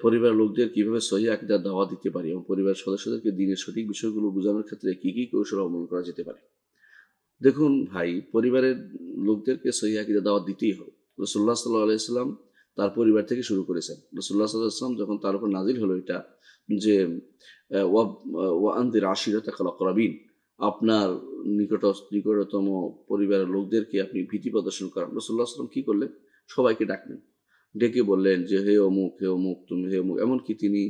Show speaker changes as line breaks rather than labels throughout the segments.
পরিবারের লোকদের কিভাবে সহি আকীদার দাওয়াত দিতে পারি এবং পরিবারের সদস্যদেরকে দ্বীনের সঠিক বিষয়গুলো বোঝানোর ক্ষেত্রে কি কি কৌশল অবলম্বন করা যেতে পারে। দেখুন ভাই, পরিবারের লোকদেরকে সহি আকীদার দাওয়াত দিতেই হবে। রাসূলুল্লাহ সাল্লাল্লাহু আলাইহি ওয়াসাল্লাম তার পরিবার থেকে শুরু করেছেন। রাসূলুল্লাহ সাল্লাল্লাহু আলাইহি ওয়াসাল্লাম যখন তার উপর নাজিল হলো এটা যে ওয়া আনদির আশিরাতাকাল আকরাবিন, আপনার নিকটতম পরিবারের লোকদেরকে আপনি ভীতি প্রদর্শন করেন। রাসূলুল্লাহ সাল্লাল্লাহু আলাইহি ওয়াসাল্লাম কি করলেন? সবাইকে ডাকলেন, ডেকে বললেন যে হে অমুক, হে অমুক, তুমি হে অমুক। এমনকি তিনি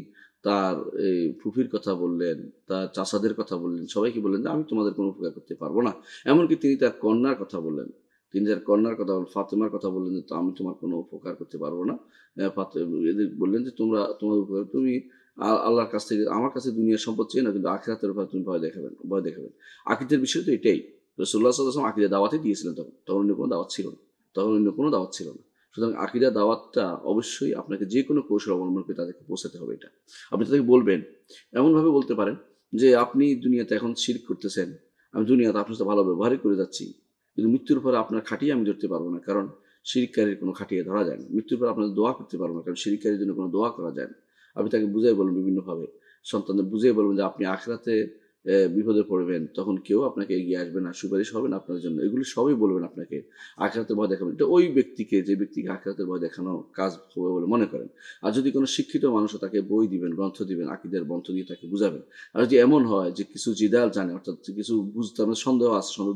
তার এই ফুফির কথা বললেন, তার চাচাদের কথা বললেন, সবাইকে বললেন যে আমি তোমাদের কোনো উপকার করতে পারবো না। এমনকি তিনি তার কন্যার কথা বললেন, তিনি তার কন্যার কথা ফাতেমার কথা বললেন যে আমি তোমার কোনো উপকার করতে পারবো না। এদের বললেন যে তোমার উপকার তুমি আল্লাহর কাছ থেকে, আমার কাছে দুনিয়ার সম্পদ চেয়ে না, কিন্তু আখিরাতের উপর তুমি ভয় দেখাবেন। আকিদের বিষয় তো এটাই। রাসূলুল্লাহ সাল্লাল্লাহু আলাইহি ওয়াসাল্লাম আকিদের দাওয়াতই দিয়েছিলেন তখন অন্য কোনো দাওয়াত ছিল না। সুতরাং আকীদা দাওয়াতটা অবশ্যই আপনাকে যে কোনো কৌশল অবলম্বন করে তাদেরকে পৌঁছাতে হবে এটা। আপনি তাদেরকে বলবেন, এমনভাবে বলতে পারেন যে আপনি দুনিয়াতে এখন শিরক করতেছেন, আমি দুনিয়াতে আপনার সাথে ভালো ব্যবহারই করে যাচ্ছি। কিন্তু মৃত্যুর পরে আপনার খাটিয়ে আমি ধরতে পারবো না, কারণ শিরককারীর কোনো খাটিয়ে ধরা যায় না। মৃত্যুর পর আপনাদের দোয়া করতে পারবো না, কারণ শিরককারীর জন্য কোনো দোয়া করা যায় না। আপনি তাকে বুঝাই বলবেন বিভিন্নভাবে। সন্তানদের বুঝিয়ে বলবেন যে আপনি আখিরাতে বিপদে পড়বেন, তখন কেউ আপনাকে এগিয়ে আসবে না, সুপারিশ হবে না আপনার জন্য। এগুলো সবই বলবেন আপনাকে। আখিরাতের ভয় দেখাবেন। এটা ওই ব্যক্তিকে, যে ব্যক্তিকে আখিরাতের ভয় দেখানো কাজ হবে বলে মনে করেন। আর যদি কোনো শিক্ষিত মানুষও তাকে বই দিবেন, গ্রন্থ দিবেন, আকীদার গ্রন্থ দিয়ে তাকে বুঝাবেন। আর যদি এমন হয় যে কিছু জিদাল জানে, অর্থাৎ কিছু বুঝতে আপনার সন্দেহ আছে, সন্দেহ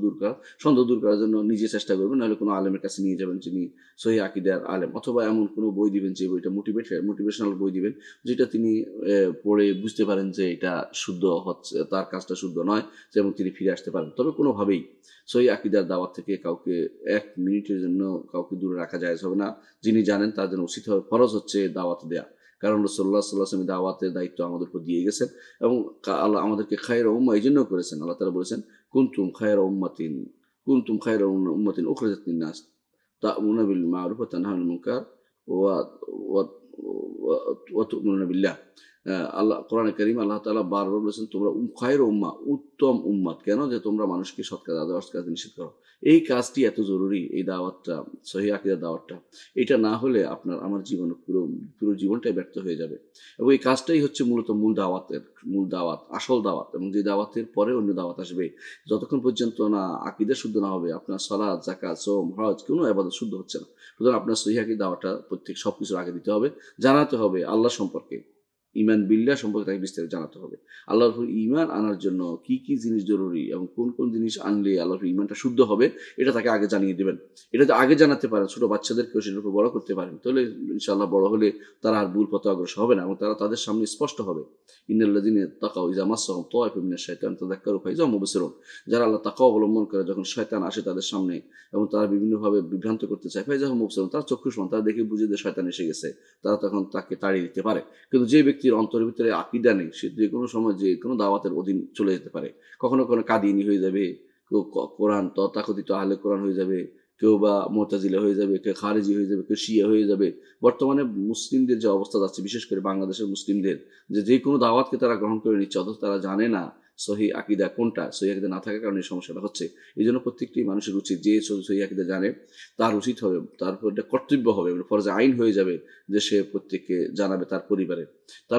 দূর করার জন্য নিজে চেষ্টা করবেন, নাহলে কোনো আলেমের কাছে নিয়ে যাবেন যিনি সহি আকীদার আলেম, অথবা এমন কোনো বই দিবেন যে বইটা মোটিভেশনাল বই দিবেন, যেটা তিনি পড়ে বুঝতে পারেন যে এটা শুদ্ধ হচ্ছে, তার কাজটা শুদ্ধ নয়, যেমন তিনি ফিরে আসতে পারেন। তবে কোনোভাবেই সহি আকীদার দাওয়াত থেকে কাউকে ১ মিনিটের জন্য কাউকে দূরে রাখা জায়েজ হবে না। যিনি জানেন তার জন্য উচিত হবে, ফরজ হচ্ছে দাওয়াত দেয়া। কারণ রাসূলুল্লাহ সাল্লাল্লাহু আলাইহি ওয়াসাল্লাম দাওয়াতের দায়িত্ব আমাদের উপর দিয়ে গেছেন, এবং আল্লাহ আমাদেরকে খায়রা উম্মাহ এইজন্য করেছেন। আল্লাহ তাআলা বলেছেন, কুনতুম খায়রা উম্মাতিন উখরিজাত লিন-নাস তা'মুরুনা বিল মা'রুফ ওয়া তানহাউনা আনিল মুনকার ওয়া ওয়া ওয়া তু'মিনুনা বিল্লাহ। আল্লাহ কোরআনে কারীম আল্লাহ তাআলা বারবার বলেছেন তোমরা খায়রুল উম্মাহ, উত্তম উম্মাত। কেন? যে তোমরা মানুষকে সৎ কাজ, অসৎ কাজ নিষেধ করো। এই কাজটি এত জরুরি, এই দাওয়াতটা, সহিহ আকীদার দাওয়াতটা। এটা না হলে আপনার আমার জীবনে পুরো জীবনটাই ব্যর্থ হয়ে যাবে। এবং এই কাজটাই হচ্ছে মূলত মূল দাওয়াত, আসল দাওয়াত, এবং যে দাওয়াতের পরে অন্য দাওয়াত আসবে। যতক্ষণ পর্যন্ত না আকীদা শুদ্ধ না হবে, আপনার সালাত, যাকাত, সওম, হজ কোনো ইবাদত শুদ্ধ হচ্ছে না। সুতরাং আপনার সহিহ আকীদার দাওয়াতটা সবকিছুর আগে দিতে হবে। জানাতে হবে আল্লাহ সম্পর্কে, ঈমান বিল্লাহ সম্পর্কে তাকে বিস্তারিত জানাতে হবে। আল্লাহর উপর ঈমান আনার জন্য কি কি জিনিস জরুরি এবং কোন জিনিস আনলে আল্লাহর উপর ঈমানটা শুদ্ধ হবে, এটা তাকে আগে জানিয়ে দিবেন। এটা যদি আগে জানাতে পারেন, ছোট বাচ্চাদেরকেও সেটার উপর বড় করতে পারেন, তাহলে ইনশাআল্লাহ বড় হলে তারা আর ভুল পথে অগ্রসর হবে না, এবং তারা তাদের সামনে স্পষ্ট হবে। ইন্নাল্লাযীনা তাকাউ ইযা মাসসাহুম তায়িফুম মিনাশ শাইতানি তাযাক্কারু ফাইযা হুম মুবসিরুন। যারা আল্লাহ তাকওয়া অবলম্বন করে, যখন শয়তান আসে তাদের সামনে এবং তারা বিভিন্নভাবে বিভ্রান্ত করতে চায়, ফাইযা হুম মুবসিরুন, তারা চক্ষুষ্মান, তারা দেখে বুঝে যে শয়তান এসে গেছে, তারা তখন তাকে তাড়িয়ে দিতে পারে। কিন্তু যে ব্যক্তির অন্তরের ভিতরে আকীদা নেই, সে যে কোনো সময় যে কোনো দাওয়াতের অধীন চলে যেতে পারে। কখনো কাদিয়ানী হয়ে যাবে, কেউ কোরআন তথাকথিত আহলে কোরআন হয়ে যাবে, কেউ বা মুতাজিলা হয়ে যাবে, কেউ খারিজি হয়ে যাবে, কেউ শিয়া হয়ে যাবে। বর্তমানে মুসলিমদের যে অবস্থা যাচ্ছে, বিশেষ করে বাংলাদেশের মুসলিমদের, যে কোনো দাওয়াতকে তারা গ্রহণ করে নিচ্ছে, অথচ তারা জানে না সহিহ আকীদা কোনটা। সহিহ আকীদা না থাকার কারণে এই সমস্যাটা হচ্ছে। এইজন্য প্রত্যেকটি মানুষের উচিত, যে সহিহ আকীদা জানে তার উচিত হবে, তার উপর এটা কর্তব্য হবে, ফরজে আইন হয়ে যাবে যে সে প্রত্যেককে জানাবে। তার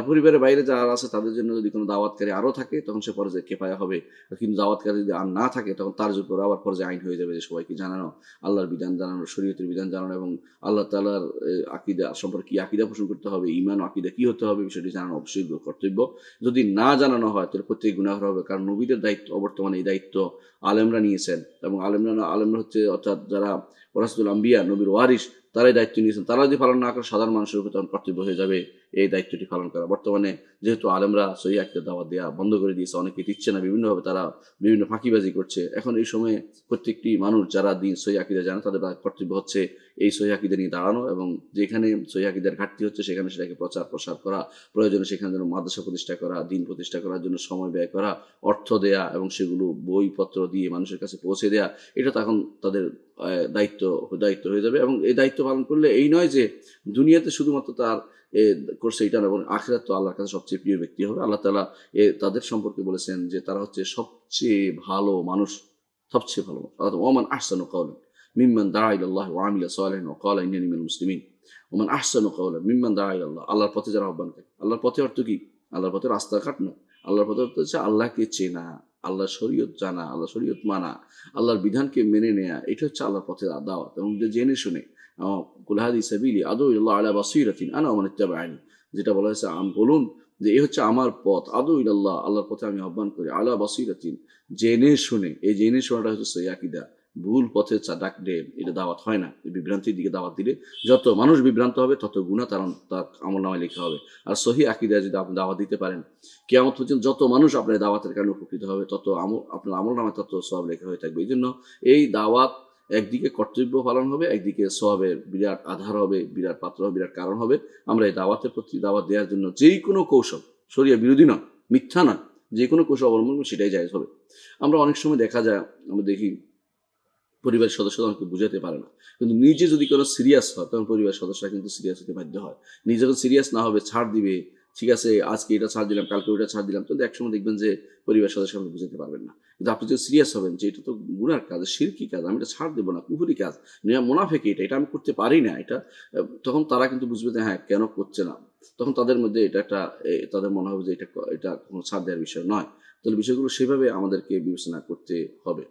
পরিবারের বাইরে যারা আছে তাদের জন্য যদি কোনো দাওয়াতকারী আরও থাকে, তখন সে ফরজে কিফায়া হবে। কিন্তু দাওয়াতকারী যদি আর না থাকে, তখন তার উপর আবার ফরজে আইন হয়ে যাবে যে সবাইকে জানানো, আল্লাহর বিধান জানানো, শরীয়তের বিধান জানানো, এবং আল্লাহ তাআলার আকীদা সম্পর্কে কি আকীদা পোষণ করতে হবে, ঈমান ও আকীদা কি হতে হবে, বিষয়টি জানানো অবশ্যই কর্তব্য। যদি না জানানো হয় তাহলে প্রত্যেক গুনাহগার হবে, কারণ নবীদের দায়িত্ব, বর্তমানে এই দায়িত্ব আলেমরা নিয়েছেন, এবং আলেমরা হচ্ছে, অর্থাৎ যারা ওয়ারাসাতুল আম্বিয়া, নবীর ওয়ারিস, তারাই দায়িত্ব নিয়েছেন। তারা যদি পালন না করে, সাধারণ মানুষের উপর তখন কর্তব্য হয়ে যাবে এই দায়িত্বটি পালন করা। বর্তমানে যেহেতু আলেমরা সহিহ আকীদার দাওয়াত দেওয়া বন্ধ করে দিয়েছে, অনেকে দিচ্ছে না, বিভিন্নভাবে তারা বিভিন্ন ফাঁকিবাজি করছে। এখন এই সময়ে প্রত্যেকটি মানুষ যারা সহিহ আকীদা জানে, তাদের কর্তব্য হচ্ছে এই সহিহ আকীদা নিয়ে দাঁড়ানো, এবং যেখানে সহিহ আকীদার ঘাটতি হচ্ছে সেখানে সেটাকে প্রচার করা, প্রয়োজনে সেখানে যেন মাদ্রাসা প্রতিষ্ঠা করা, দ্বীন প্রতিষ্ঠা করার জন্য সময় ব্যয় করা, অর্থ দেয়া, এবং সেগুলো বইপত্র দিয়ে মানুষের কাছে পৌঁছে দেয়া। এটা তখন তাদের দায়িত্ব হয়ে যাবে। এবং এই দায়িত্ব পালন করলে এই নয় যে দুনিয়াতে শুধুমাত্র তার করছে এটা না, এবং আখিরাত তো আল্লাহর কাছে সবচেয়ে প্রিয় ব্যক্তি হবে। আল্লাহ তাআলা তাদের সম্পর্কে বলেছেন যে তারা হচ্ছে সবচেয়ে ভালো মানুষ। ওয়ামান আহসানু কাওলান মিম্মান দাআ ইলাল্লাহি ওয়া আমিলা সালিহান ওয়া ক্বালা ইন্নানী মিনাল মুসলিমিন। ওমান আহসানু কাওলান মিম্মান দাআ ইলাল্লাহ, আল্লাহর পথে যারা আহ্বান করে। আল্লাহর পথে অর্থ কি? আল্লাহর পথে রাস্তাঘাট নয়। আল্লাহর পথে অর্থ হচ্ছে আল্লাহকে চেনা, আল্লাহর শরীয়ত জানা, আল্লাহর শরীয়ত মানা, আল্লাহর বিধানকে মেনে নেয়া। এটা হচ্ছে আল্লাহর পথে দাওয়াত। এবং জেনে শুনে কুল হাযিহি সাবিলি আদউ ইলাল্লাহ আলা বাসীরাতিন আনা ওয়া মান ইত্তাবা'আনি, যেটা বলা হয়েছে বলুন যে এই হচ্ছে আমার পথ, আদউ ইলাল্লাহ, আল্লাহর পথে আমি আহ্বান করি, আলা বাসীরাতিন, জেনে শুনে। এই জেনে শোনাটা হচ্ছে সহিহ আকীদা। ভুল পথে ডাক দিয়ে এটা দাওয়াত হয় না। বিভ্রান্তির দিকে দাওয়াত দিলে যত মানুষ বিভ্রান্ত হবে তত গুনাহ তার আমলনামায় লেখা হবে। আর সহিহ আকীদায় যদি আপনি দাওয়াত দিতে পারেন, কিয়ামত পর্যন্ত যত মানুষ আপনার দাওয়াতের কারণে উপকৃত হবে তত আপনার আমলনামায় তত সওয়াব লেখা হয়ে থাকবে। এই জন্য এই দাওয়াত একদিকে কর্তব্য পালন হবে, একদিকে সওয়াবের বিরাট আধার হবে, বিরাট পাত্র হবে, বিরাট কারণ হবে। আমরা এই দাওয়াতের প্রতি দাওয়াত দেওয়ার জন্য যেই কোনো কৌশল, শরিয়া বিরোধী নয়, মিথ্যা নয়, যে কোনো কৌশল অবলম্বন করবো সেটাই জায়েজ হবে। আমরা অনেক সময় দেখা যায়, আমরা দেখি পরিবারের সদস্যরা অনেকে বুঝাতে পারে না, কিন্তু নিজে যদি কোনো সিরিয়াস হয় তখন পরিবারের সদস্যরা কিন্তু সিরিয়াস হতে বাধ্য হয়। নিজে যখন সিরিয়াস না হবে, ছাড় দিবে, ঠিক আছে আজকে এটা ছাড় দিলাম, কালকে ওইটা ছাড় দিলাম, তো একসময় দেখবেন যে পরিবারের সদস্য আপনি বুঝাতে পারবেন না। কিন্তু আপনি যদি সিরিয়াস হবেন যে এটা তো গুনার কাজ, শিরকি কাজ, আমি এটা ছাড় দেবো না, কুফরি কাজ, মুনাফিকি, এটা আমি করতে পারি না, এটা তখন তারা কিন্তু বুঝবে যে হ্যাঁ কেন করছে না। তখন তাদের মধ্যে এটা একটা তাদের মনে হবে যে এটা কোনো ছাড় দেওয়ার বিষয় নয়। তাহলে বিষয়গুলো সেভাবে আমাদেরকে বিবেচনা করতে হবে।